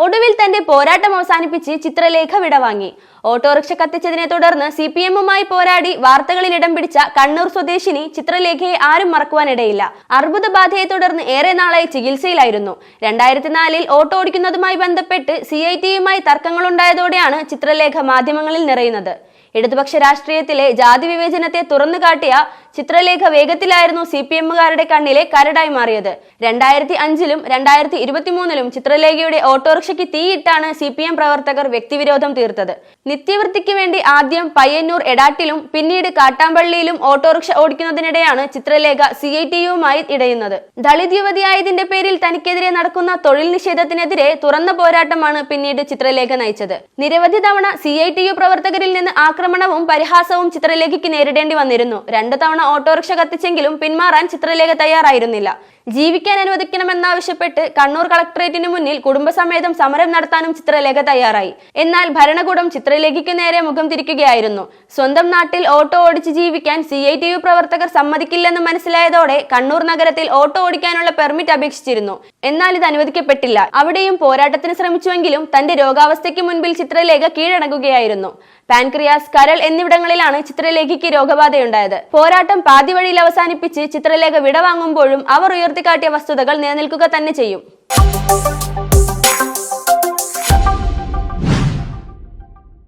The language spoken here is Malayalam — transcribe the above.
ഒടുവിൽ തന്റെ പോരാട്ടം അവസാനിപ്പിച്ച് ചിത്രലേഖ വിടവാങ്ങി. ഓട്ടോറിക്ഷ കത്തിച്ചതിനെ തുടർന്ന് CPM-മായി പോരാടി വാർത്തകളിൽ ഇടം പിടിച്ച കണ്ണൂർ സ്വദേശിനി ചിത്രലേഖയെ ആരും മറക്കുവാനിടയില്ല. അർബുദബാധയെ തുടർന്ന് ഏറെ നാളായി ചികിത്സയിലായിരുന്നു. 2004-ൽ ഓട്ടോ ഓടിക്കുന്നതുമായി ബന്ധപ്പെട്ട് CIT-യുമായി തർക്കങ്ങളുണ്ടായതോടെയാണ് ചിത്രലേഖ മാധ്യമങ്ങളിൽ നിറയുന്നത്. ഇടതുപക്ഷ രാഷ്ട്രീയത്തിലെ ജാതി വിവേചനത്തെ തുറന്നുകാട്ടിയ ചിത്രലേഖ വേഗത്തിലായിരുന്നു CPM-കാരുടെ കണ്ണിലെ കരടായി മാറിയത്. 2005-ലും 2023-ലും ചിത്രലേഖയുടെ ഓട്ടോറിക്ഷയ്ക്ക് തീയിട്ടാണ് CPM പ്രവർത്തകർ വ്യക്തിവിരോധം തീർത്തത്. നിത്യവൃത്തിക്ക് വേണ്ടി ആദ്യം പയ്യന്നൂർ എടാട്ടിലും പിന്നീട് കാട്ടാമ്പള്ളിയിലും ഓട്ടോറിക്ഷ ഓടിക്കുന്നതിനിടെയാണ് ചിത്രലേഖ CIT-യുമായി ഇടയുന്നത്. ദളിത് യുവതിയായതിന്റെ പേരിൽ തനിക്കെതിരെ നടക്കുന്ന തൊഴിൽ നിഷേധത്തിനെതിരെ തുറന്ന പോരാട്ടമാണ് പിന്നീട് ചിത്രലേഖ നയിച്ചത്. നിരവധി തവണ CITU പ്രവർത്തകരിൽ നിന്ന് ആക്രമണവും പരിഹാസവും ചിത്രലേഖയ്ക്ക് നേരിടേണ്ടി വന്നിരുന്നു. 2 തവണ ഓട്ടോറിക്ഷ കത്തിച്ചെങ്കിലും പിന്മാറാൻ ചിത്രലേഖ തയ്യാറായിരുന്നില്ല. ജീവിക്കാൻ അനുവദിക്കണമെന്നാവശ്യപ്പെട്ട് കണ്ണൂർ കളക്ടറേറ്റിന് മുന്നിൽ കുടുംബസമേതം സമരം നടത്താനും ചിത്രലേഖ തയ്യാറായി. എന്നാൽ ഭരണകൂടം ചിത്രലേഖയ്ക്ക് നേരെ മുഖം തിരിക്കുകയായിരുന്നു. സ്വന്തം നാട്ടിൽ ഓട്ടോ ഓടിച്ച് ജീവിക്കാൻ CITU പ്രവർത്തകർ സമ്മതിക്കില്ലെന്ന് മനസ്സിലായതോടെ കണ്ണൂർ നഗരത്തിൽ ഓട്ടോ ഓടിക്കാനുള്ള പെർമിറ്റ് അപേക്ഷിച്ചിരുന്നു. എന്നാൽ ഇത് അനുവദിക്കപ്പെട്ടില്ല. അവിടെയും പോരാട്ടത്തിന് ശ്രമിച്ചുവെങ്കിലും തന്റെ രോഗാവസ്ഥയ്ക്ക് മുൻപിൽ ചിത്രലേഖ കീഴടങ്ങുകയായിരുന്നു. പാൻക്രിയാസ്, കരൾ എന്നിവിടങ്ങളിലാണ് ചിത്രലേഖയ്ക്ക് രോഗബാധയുണ്ടായത്. പോരാട്ടം പാതി വഴിയിൽ അവസാനിപ്പിച്ച് ചിത്രലേഖ വിടവാങ്ങുമ്പോഴും അവർ ഉയർത്തിക്കാട്ടിയ വസ്തുതകൾ നിലനിൽക്കുക തന്നെ ചെയ്യും.